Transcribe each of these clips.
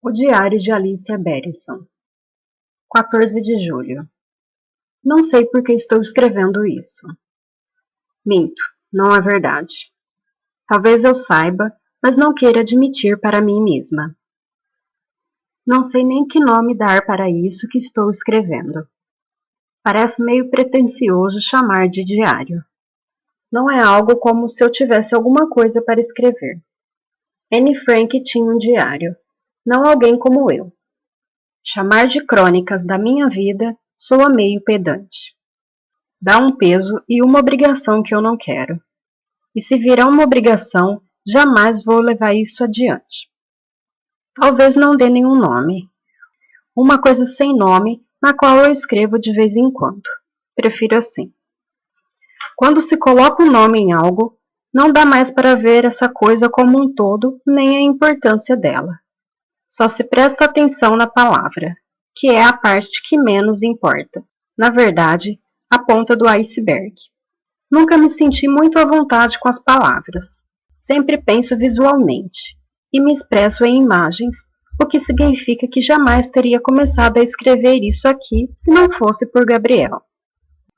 O Diário de Alicia Berenson, 14 de julho. Não sei por que estou escrevendo isso. Minto, não é verdade. Talvez eu saiba, mas não queira admitir para mim mesma. Não sei nem que nome dar para isso que estou escrevendo. Parece meio pretensioso chamar de diário. Não é algo como se eu tivesse alguma coisa para escrever. Anne Frank tinha um diário, não alguém como eu. Chamar de crônicas da minha vida soa meio pedante. Dá um peso e uma obrigação que eu não quero. E se virar uma obrigação, jamais vou levar isso adiante. Talvez não dê nenhum nome. Uma coisa sem nome, na qual eu escrevo de vez em quando. Prefiro assim. Quando se coloca um nome em algo, não dá mais para ver essa coisa como um todo, nem a importância dela. Só se presta atenção na palavra, que é a parte que menos importa. Na verdade, a ponta do iceberg. Nunca me senti muito à vontade com as palavras. Sempre penso visualmente e me expresso em imagens, o que significa que jamais teria começado a escrever isso aqui se não fosse por Gabriel.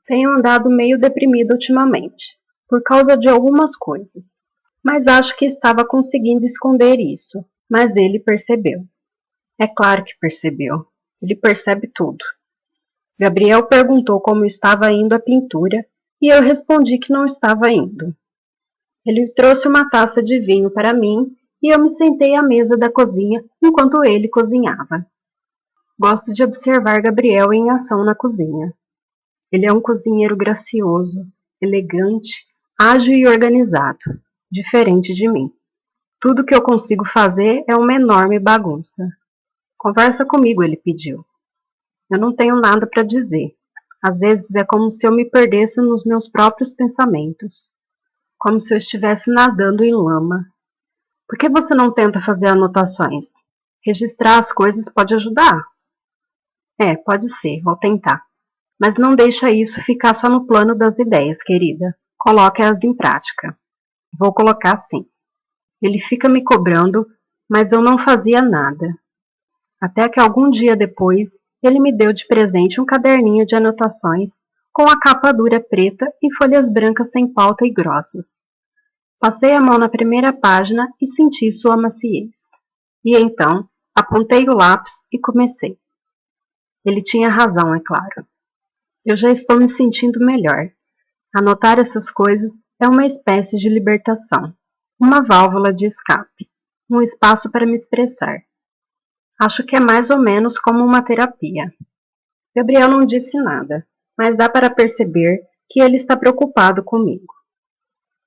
Tenho andado meio deprimido ultimamente, por causa de algumas coisas, mas acho que estava conseguindo esconder isso, mas ele percebeu. É claro que percebeu. Ele percebe tudo. Gabriel perguntou como estava indo a pintura e eu respondi que não estava indo. Ele trouxe uma taça de vinho para mim e eu me sentei à mesa da cozinha enquanto ele cozinhava. Gosto de observar Gabriel em ação na cozinha. Ele é um cozinheiro gracioso, elegante, ágil e organizado, diferente de mim. Tudo que eu consigo fazer é uma enorme bagunça. Conversa comigo, ele pediu. Eu não tenho nada para dizer. Às vezes é como se eu me perdesse nos meus próprios pensamentos. Como se eu estivesse nadando em lama. Por que você não tenta fazer anotações? Registrar as coisas pode ajudar. Pode ser, vou tentar. Mas não deixa isso ficar só no plano das ideias, querida. Coloque-as em prática. Vou colocar sim. Ele fica me cobrando, mas eu não fazia nada. Até que algum dia depois, ele me deu de presente um caderninho de anotações com a capa dura preta e folhas brancas sem pauta e grossas. Passei a mão na primeira página e senti sua maciez. E então, apontei o lápis e comecei. Ele tinha razão, é claro. Eu já estou me sentindo melhor. Anotar essas coisas é uma espécie de libertação, uma válvula de escape, um espaço para me expressar. Acho que é mais ou menos como uma terapia. Gabriel não disse nada, mas dá para perceber que ele está preocupado comigo.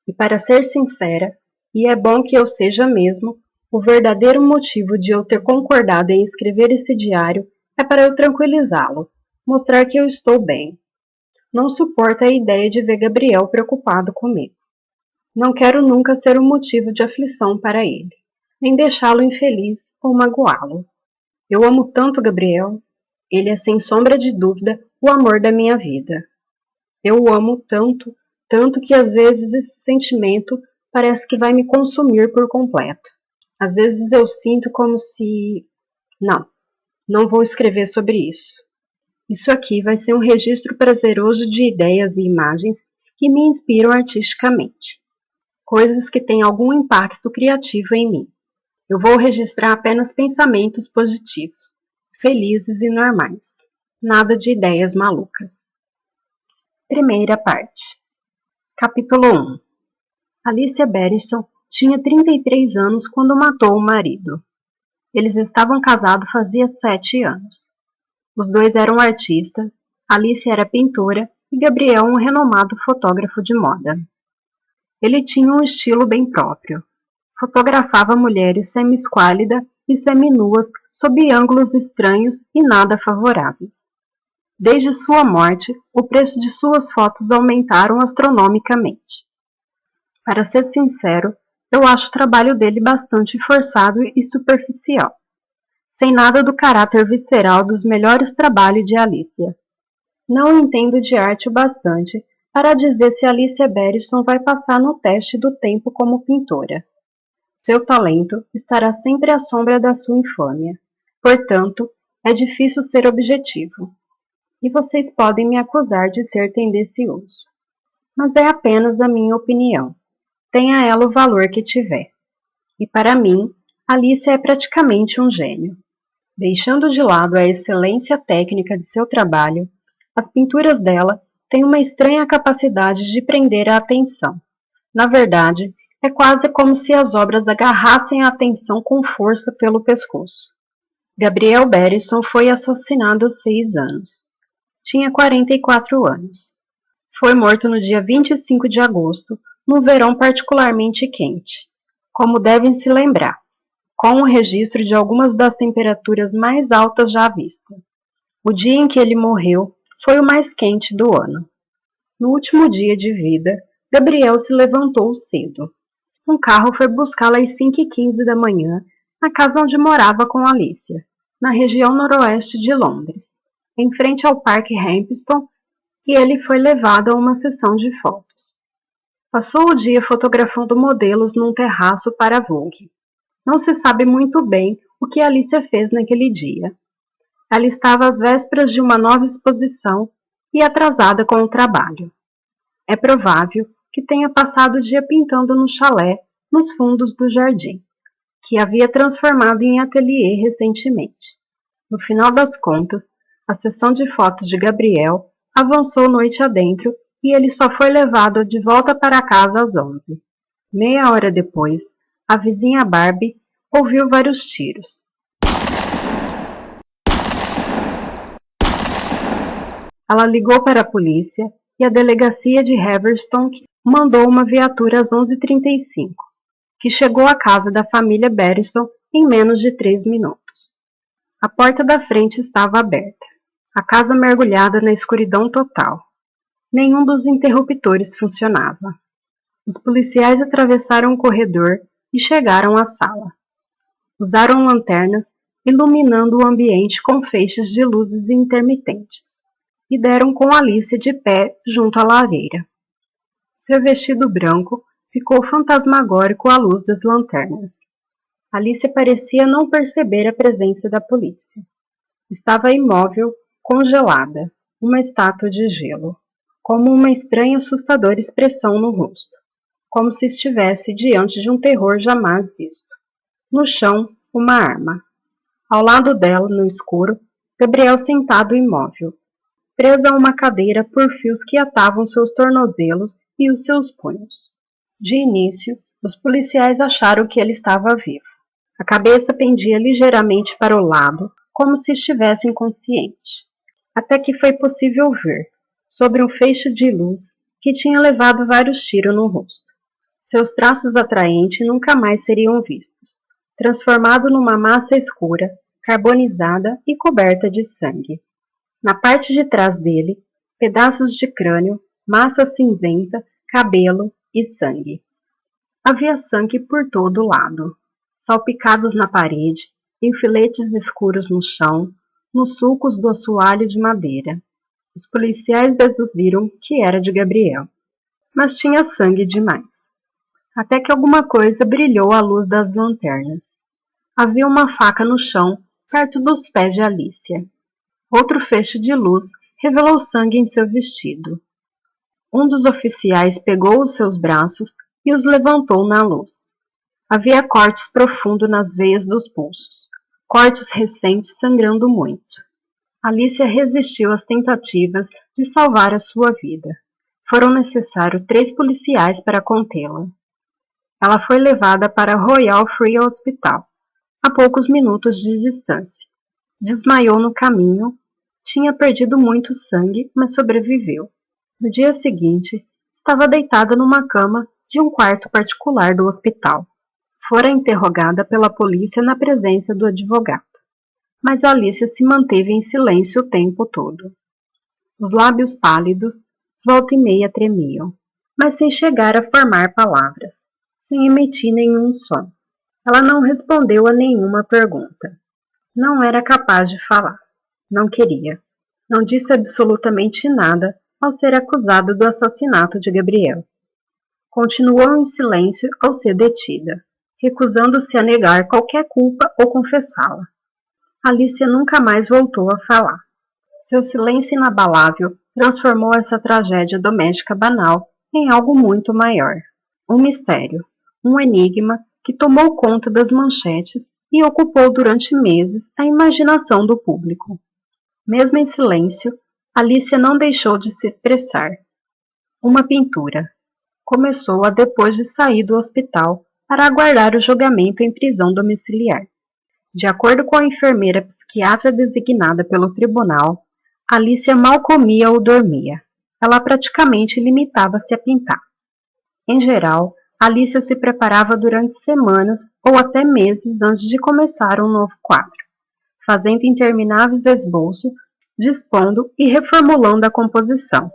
E para ser sincera, e é bom que eu seja mesmo, o verdadeiro motivo de eu ter concordado em escrever esse diário é para eu tranquilizá-lo, mostrar que eu estou bem. Não suporto a ideia de ver Gabriel preocupado comigo. Não quero nunca ser um motivo de aflição para ele, nem deixá-lo infeliz ou magoá-lo. Eu amo tanto Gabriel. Ele é sem sombra de dúvida o amor da minha vida. Eu o amo tanto, tanto que às vezes esse sentimento parece que vai me consumir por completo. Às vezes eu sinto como se... Não vou escrever sobre isso. Isso aqui vai ser um registro prazeroso de ideias e imagens que me inspiram artisticamente. Coisas que têm algum impacto criativo em mim. Eu vou registrar apenas pensamentos positivos, felizes e normais. Nada de ideias malucas. Primeira parte. Capítulo 1. Alicia Berenson tinha 33 anos quando matou o marido. Eles estavam casados fazia 7 anos. Os dois eram artistas, Alicia era pintora e Gabriel um renomado fotógrafo de moda. Ele tinha um estilo bem próprio. Fotografava mulheres semi-esquálidas e semi-nuas sob ângulos estranhos e nada favoráveis. Desde sua morte, o preço de suas fotos aumentaram astronomicamente. Para ser sincero, eu acho o trabalho dele bastante forçado e superficial, sem nada do caráter visceral dos melhores trabalhos de Alicia. Não entendo de arte o bastante para dizer se Alicia Berenson vai passar no teste do tempo como pintora. Seu talento estará sempre à sombra da sua infâmia, Portanto, é difícil ser objetivo, e vocês podem me acusar de ser tendencioso. Mas é apenas a minha opinião. Tenha ela o valor que tiver. E para mim, Alice é praticamente um gênio. Deixando de lado a excelência técnica de seu trabalho, as pinturas dela têm uma estranha capacidade de prender a atenção. Na verdade, é quase como se as obras agarrassem a atenção com força pelo pescoço. Gabriel Berison foi assassinado há 6 anos. Tinha 44 anos. Foi morto no dia 25 de agosto, num verão particularmente quente, como devem se lembrar, com o registro de algumas das temperaturas mais altas já vistas. O dia em que ele morreu foi o mais quente do ano. No último dia de vida, Gabriel se levantou cedo. Um carro foi buscá-la às 5h15 da manhã, na casa onde morava com Alicia, na região noroeste de Londres, em frente ao Parque Hampstead, e ele foi levado a uma sessão de fotos. Passou o dia fotografando modelos num terraço para a Vogue. Não se sabe muito bem o que Alicia fez naquele dia. Ela estava às vésperas de uma nova exposição e atrasada com o trabalho. É provável que tenha passado o dia pintando no chalé nos fundos do jardim, que havia transformado em ateliê recentemente. No final das contas, a sessão de fotos de Gabriel avançou noite adentro e ele só foi levado de volta para casa às 11. Meia hora depois, a vizinha Barbie ouviu vários tiros. Ela ligou para a polícia e a delegacia de Haverstock mandou uma viatura às 11h35, que chegou à casa da família Berison em menos de 3 minutos. A porta da frente estava aberta, a casa mergulhada na escuridão total. Nenhum dos interruptores funcionava. Os policiais atravessaram o corredor e chegaram à sala. Usaram lanternas, iluminando o ambiente com feixes de luzes intermitentes, e deram com Alice de pé junto à lareira. Seu vestido branco ficou fantasmagórico à luz das lanternas. Alice parecia não perceber a presença da polícia. Estava imóvel, congelada, uma estátua de gelo, como uma estranha e assustadora expressão no rosto, como se estivesse diante de um terror jamais visto. No chão, uma arma. Ao lado dela, no escuro, Gabriel sentado imóvel, presa a uma cadeira por fios que atavam seus tornozelos e os seus punhos. De início, os policiais acharam que ele estava vivo. A cabeça pendia ligeiramente para o lado, como se estivesse inconsciente. Até que foi possível ver, sobre um feixe de luz, que tinha levado vários tiros no rosto. Seus traços atraentes nunca mais seriam vistos, transformado numa massa escura, carbonizada e coberta de sangue. Na parte de trás dele, pedaços de crânio, massa cinzenta, cabelo e sangue. Havia sangue por todo lado, salpicados na parede, em filetes escuros no chão, nos sulcos do assoalho de madeira. Os policiais deduziram que era de Gabriel, mas tinha sangue demais. Até que alguma coisa brilhou à luz das lanternas. Havia uma faca no chão, perto dos pés de Alicia. Outro feixe de luz revelou sangue em seu vestido. Um dos oficiais pegou os seus braços e os levantou na luz. Havia cortes profundos nas veias dos pulsos, cortes recentes sangrando muito. Alicia resistiu às tentativas de salvar a sua vida. Foram necessários 3 policiais para contê-la. Ela foi levada para o Royal Free Hospital, a poucos minutos de distância. Desmaiou no caminho, tinha perdido muito sangue, mas sobreviveu. No dia seguinte, estava deitada numa cama de um quarto particular do hospital. Fora interrogada pela polícia na presença do advogado, mas Alicia se manteve em silêncio o tempo todo. Os lábios pálidos, volta e meia tremiam, mas sem chegar a formar palavras, sem emitir nenhum som. Ela não respondeu a nenhuma pergunta. Não era capaz de falar. Não queria. Não disse absolutamente nada ao ser acusada do assassinato de Gabriel. Continuou em silêncio ao ser detida, recusando-se a negar qualquer culpa ou confessá-la. Alicia nunca mais voltou a falar. Seu silêncio inabalável transformou essa tragédia doméstica banal em algo muito maior. Um mistério, um enigma que tomou conta das manchetes e ocupou durante meses a imaginação do público. Mesmo em silêncio, Alicia não deixou de se expressar. Uma pintura. Começou-a depois de sair do hospital para aguardar o julgamento em prisão domiciliar. De acordo com a enfermeira psiquiatra designada pelo tribunal, Alicia mal comia ou dormia. Ela praticamente limitava-se a pintar. Em geral, Alicia se preparava durante semanas ou até meses antes de começar um novo quadro, fazendo intermináveis esboços, dispondo e reformulando a composição,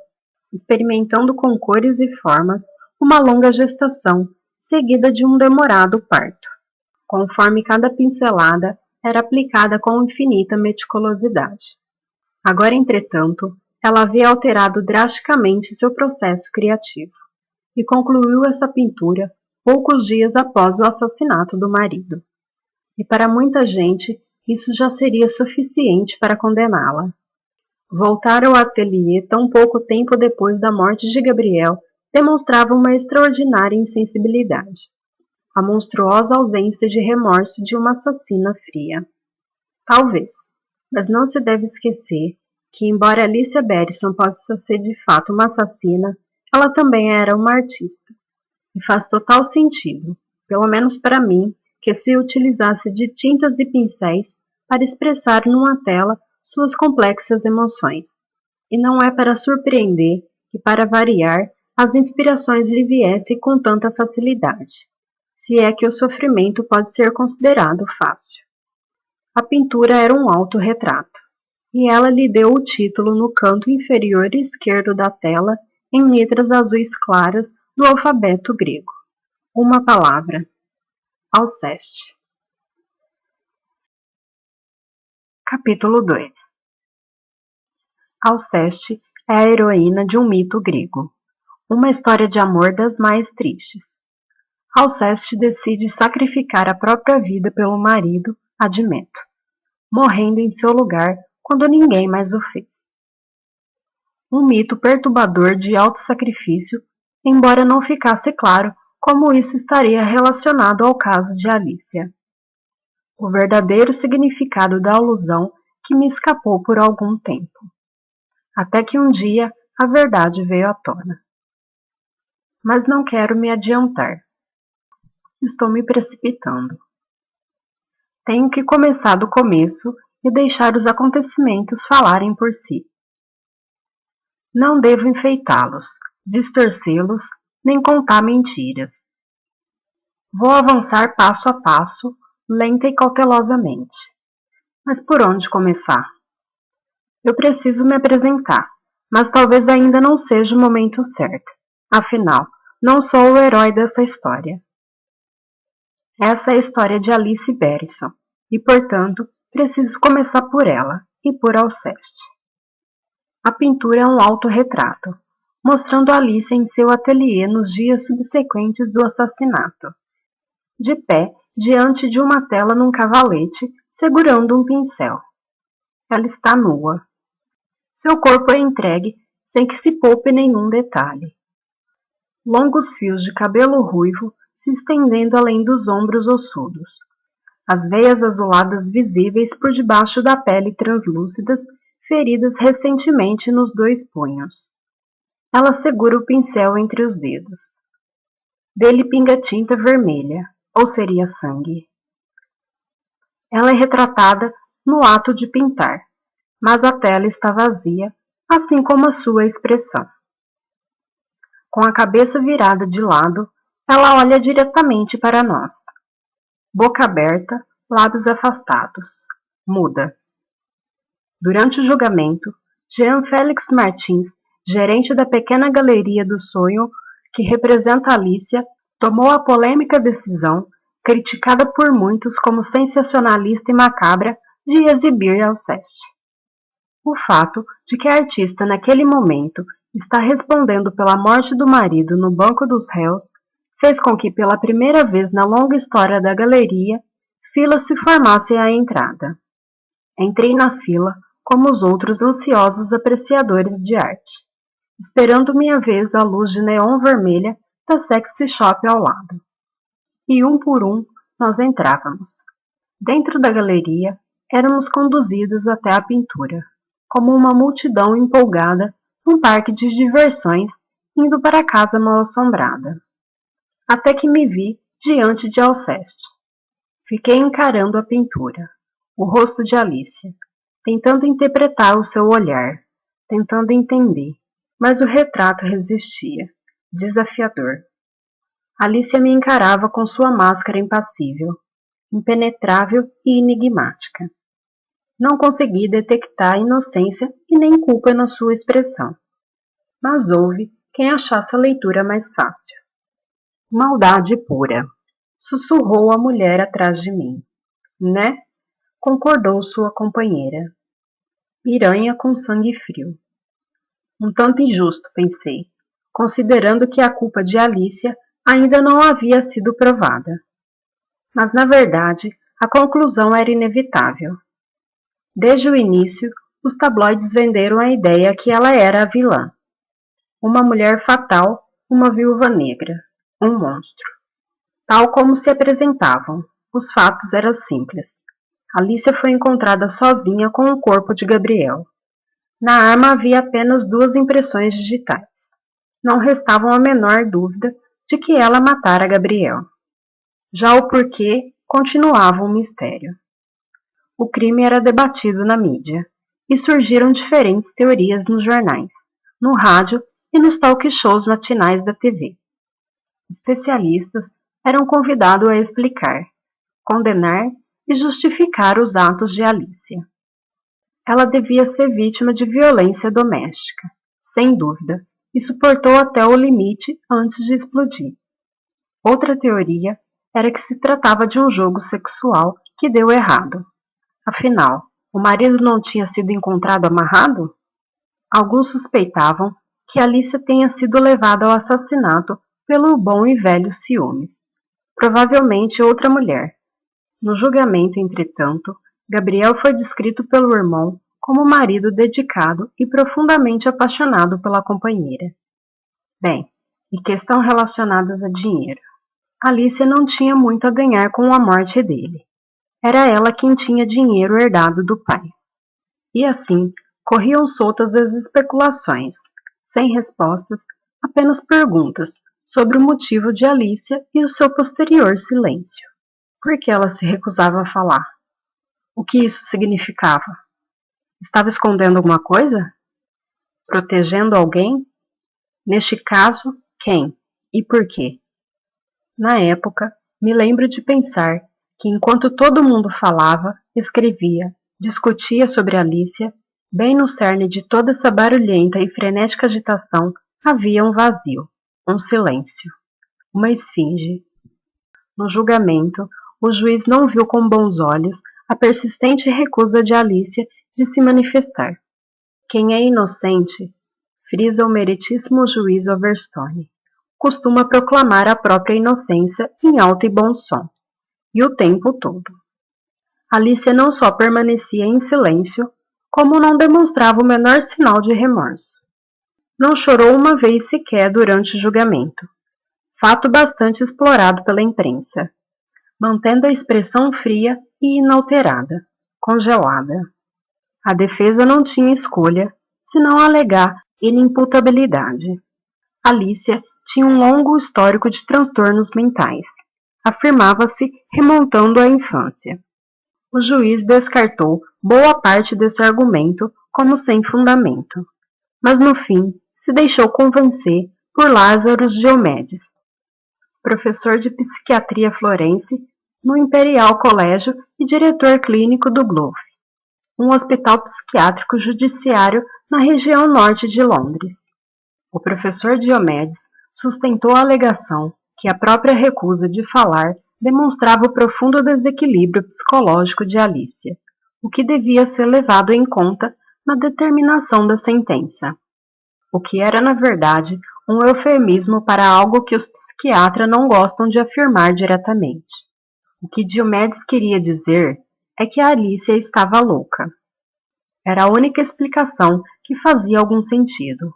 experimentando com cores e formas uma longa gestação, seguida de um demorado parto, conforme cada pincelada era aplicada com infinita meticulosidade. Agora, entretanto, ela havia alterado drasticamente seu processo criativo e concluiu essa pintura poucos dias após o assassinato do marido. E para muita gente, isso já seria suficiente para condená-la. Voltar ao ateliê tão pouco tempo depois da morte de Gabriel demonstrava uma extraordinária insensibilidade, a monstruosa ausência de remorso de uma assassina fria. Talvez, mas não se deve esquecer que, embora Alicia Berison possa ser de fato uma assassina, ela também era uma artista. E faz total sentido, pelo menos para mim, que se utilizasse de tintas e pincéis para expressar numa tela suas complexas emoções. E não é para surpreender que, para variar, as inspirações lhe viessem com tanta facilidade, se é que o sofrimento pode ser considerado fácil. A pintura era um autorretrato, e ela lhe deu o título no canto inferior esquerdo da tela em letras azuis claras do alfabeto grego. Uma palavra: Alceste. Capítulo 2. Alceste é a heroína de um mito grego, uma história de amor das mais tristes. Alceste decide sacrificar a própria vida pelo marido, Admeto, morrendo em seu lugar quando ninguém mais o fez. Um mito perturbador de auto-sacrifício, embora não ficasse claro como isso estaria relacionado ao caso de Alicia. O verdadeiro significado da alusão que me escapou por algum tempo. Até que um dia a verdade veio à tona. Mas não quero me adiantar. Estou me precipitando. Tenho que começar do começo e deixar os acontecimentos falarem por si. Não devo enfeitá-los, distorcê-los, nem contar mentiras. Vou avançar passo a passo, lenta e cautelosamente. Mas por onde começar? Eu preciso me apresentar, mas talvez ainda não seja o momento certo. Afinal, não sou o herói dessa história. Essa é a história de Alice Berison, e, portanto, preciso começar por ela e por Alceste. A pintura é um autorretrato, mostrando Alice em seu ateliê nos dias subsequentes do assassinato, de pé diante de uma tela num cavalete, segurando um pincel. Ela está nua. Seu corpo é entregue sem que se poupe nenhum detalhe. Longos fios de cabelo ruivo se estendendo além dos ombros ossudos. As veias azuladas visíveis por debaixo da pele translúcidas, feridas recentemente nos dois punhos. Ela segura o pincel entre os dedos. Dele pinga tinta vermelha, ou seria sangue. Ela é retratada no ato de pintar, mas a tela está vazia, assim como a sua expressão. Com a cabeça virada de lado, ela olha diretamente para nós. Boca aberta, lábios afastados. Muda. Durante o julgamento, Jean Félix Martins, gerente da pequena galeria do sonho que representa Alicia, tomou a polêmica decisão, criticada por muitos como sensacionalista e macabra, de exibir Alceste. O fato de que a artista naquele momento está respondendo pela morte do marido no banco dos réus fez com que, pela primeira vez na longa história da galeria, filas se formassem à entrada. Entrei na fila como os outros ansiosos apreciadores de arte, esperando minha vez à luz de neon vermelha da sexy shop ao lado. E um por um nós entrávamos. Dentro da galeria, éramos conduzidos até a pintura, como uma multidão empolgada num parque de diversões indo para casa mal-assombrada. Até que me vi diante de Alceste. Fiquei encarando a pintura, o rosto de Alicia, tentando interpretar o seu olhar, tentando entender, mas o retrato resistia, desafiador. Alicia me encarava com sua máscara impassível, impenetrável e enigmática. Não consegui detectar inocência e nem culpa na sua expressão. Mas houve quem achasse a leitura mais fácil. Maldade pura, sussurrou a mulher atrás de mim. Né? Concordou sua companheira. Piranha com sangue frio. Um tanto injusto, pensei, considerando que a culpa de Alicia ainda não havia sido provada. Mas, na verdade, a conclusão era inevitável. Desde o início, os tabloides venderam a ideia que ela era a vilã. Uma mulher fatal, uma viúva negra, um monstro. Tal como se apresentavam, os fatos eram simples. Alicia foi encontrada sozinha com o corpo de Gabriel. Na arma havia apenas 2 impressões digitais. Não restava a menor dúvida de que ela matara Gabriel. Já o porquê continuava um mistério. O crime era debatido na mídia, e surgiram diferentes teorias nos jornais, no rádio e nos talk shows matinais da TV. Especialistas eram convidados a explicar, condenar e justificar os atos de Alicia. Ela devia ser vítima de violência doméstica, sem dúvida, e suportou até o limite antes de explodir. Outra teoria era que se tratava de um jogo sexual que deu errado. Afinal, o marido não tinha sido encontrado amarrado? Alguns suspeitavam que Alicia tenha sido levada ao assassinato pelo bom e velho ciúmes. Provavelmente outra mulher. No julgamento, entretanto, Gabriel foi descrito pelo irmão como marido dedicado e profundamente apaixonado pela companheira. Bem, e questões relacionadas a dinheiro. Alicia não tinha muito a ganhar com a morte dele. Era ela quem tinha dinheiro herdado do pai. E assim, corriam soltas as especulações, sem respostas, apenas perguntas sobre o motivo de Alicia e o seu posterior silêncio. Por que ela se recusava a falar? O que isso significava? Estava escondendo alguma coisa? Protegendo alguém? Neste caso, quem? E por quê? Na época, me lembro de pensar que enquanto todo mundo falava, escrevia, discutia sobre Alicia, bem no cerne de toda essa barulhenta e frenética agitação havia um vazio, um silêncio, uma esfinge. No julgamento, o juiz não viu com bons olhos a persistente recusa de Alicia de se manifestar. Quem é inocente, frisa o meritíssimo juiz Overstone, costuma proclamar a própria inocência em alto e bom som. E o tempo todo. Alicia não só permanecia em silêncio, como não demonstrava o menor sinal de remorso. Não chorou uma vez sequer durante o julgamento, fato bastante explorado pela imprensa, mantendo a expressão fria e inalterada, congelada. A defesa não tinha escolha, senão alegar inimputabilidade. Alicia tinha um longo histórico de transtornos mentais. Afirmava-se remontando à infância. O juiz descartou boa parte desse argumento como sem fundamento, mas no fim se deixou convencer por Lázaro Diomedes, professor de psiquiatria florense no Imperial Colégio e diretor clínico do Globe, um hospital psiquiátrico judiciário na região norte de Londres. O professor Diomedes sustentou a alegação que a própria recusa de falar demonstrava o profundo desequilíbrio psicológico de Alicia, o que devia ser levado em conta na determinação da sentença. O que era, na verdade, um eufemismo para algo que os psiquiatras não gostam de afirmar diretamente. O que Diomedes queria dizer é que a Alicia estava louca. Era a única explicação que fazia algum sentido.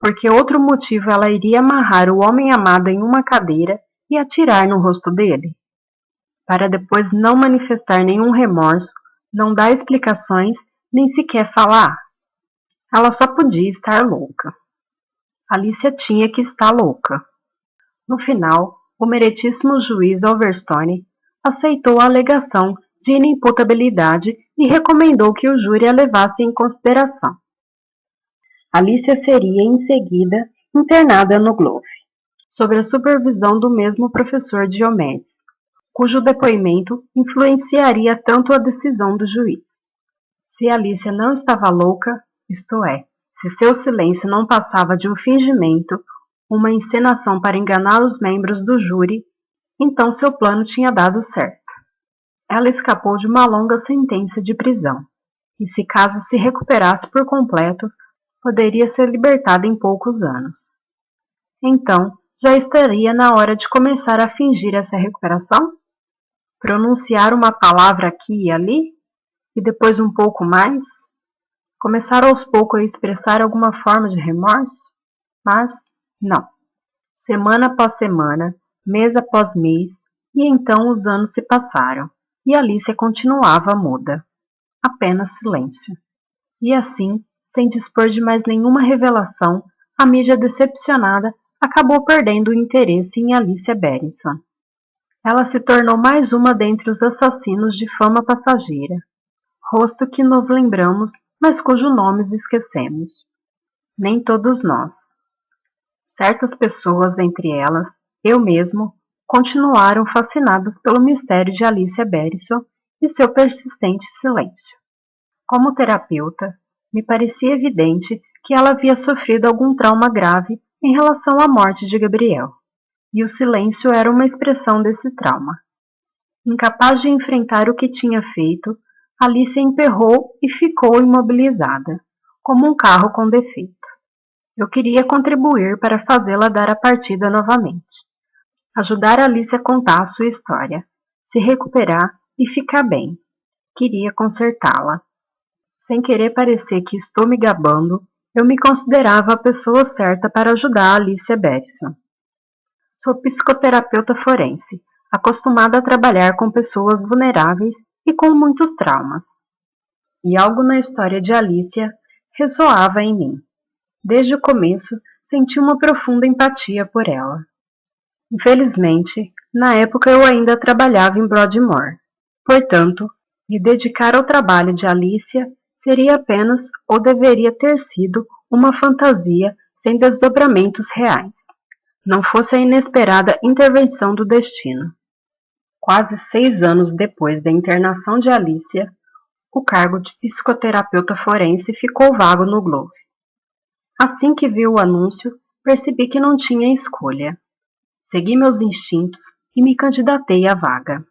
Porque outro motivo ela iria amarrar o homem amado em uma cadeira e atirar no rosto dele? Para depois não manifestar nenhum remorso, não dar explicações, nem sequer falar. Ela só podia estar louca. Alicia tinha que estar louca. No final, o meritíssimo juiz Overstone aceitou a alegação de inimputabilidade e recomendou que o júri a levasse em consideração. Alicia seria, em seguida, internada no Globe, sob a supervisão do mesmo professor Diomedes, cujo depoimento influenciaria tanto a decisão do juiz. Se Alicia não estava louca, isto é, se seu silêncio não passava de um fingimento, uma encenação para enganar os membros do júri, então seu plano tinha dado certo. Ela escapou de uma longa sentença de prisão, e se caso se recuperasse por completo, poderia ser libertada em poucos anos. Então, já estaria na hora de começar a fingir essa recuperação? Pronunciar uma palavra aqui e ali? E depois um pouco mais? Começar aos poucos a expressar alguma forma de remorso? Mas, não. Semana após semana, mês após mês, e então os anos se passaram, e Alicia continuava muda. Apenas silêncio. E assim, sem dispor de mais nenhuma revelação, a mídia decepcionada acabou perdendo o interesse em Alicia Berenson. Ela se tornou mais uma dentre os assassinos de fama passageira. Rosto que nos lembramos, mas cujo nome esquecemos. Nem todos nós. Certas pessoas, entre elas, eu mesmo, continuaram fascinadas pelo mistério de Alicia Berenson e seu persistente silêncio. Como terapeuta, me parecia evidente que ela havia sofrido algum trauma grave em relação à morte de Gabriel, e o silêncio era uma expressão desse trauma. Incapaz de enfrentar o que tinha feito, Alicia emperrou e ficou imobilizada, como um carro com defeito. Eu queria contribuir para fazê-la dar a partida novamente, ajudar Alicia a contar a sua história, se recuperar e ficar bem. Queria consertá-la. Sem querer parecer que estou me gabando, eu me considerava a pessoa certa para ajudar a Alicia Berenson. Sou psicoterapeuta forense, acostumada a trabalhar com pessoas vulneráveis e com muitos traumas. E algo na história de Alicia ressoava em mim. Desde o começo, senti uma profunda empatia por ela. Infelizmente, na época eu ainda trabalhava em Broadmoor. Portanto, me dedicar ao trabalho de Alicia seria apenas, ou deveria ter sido, uma fantasia sem desdobramentos reais. Não fosse a inesperada intervenção do destino. Quase 6 anos depois da internação de Alicia, o cargo de psicoterapeuta forense ficou vago no Globe. Assim que vi o anúncio, percebi que não tinha escolha. Segui meus instintos e me candidatei à vaga.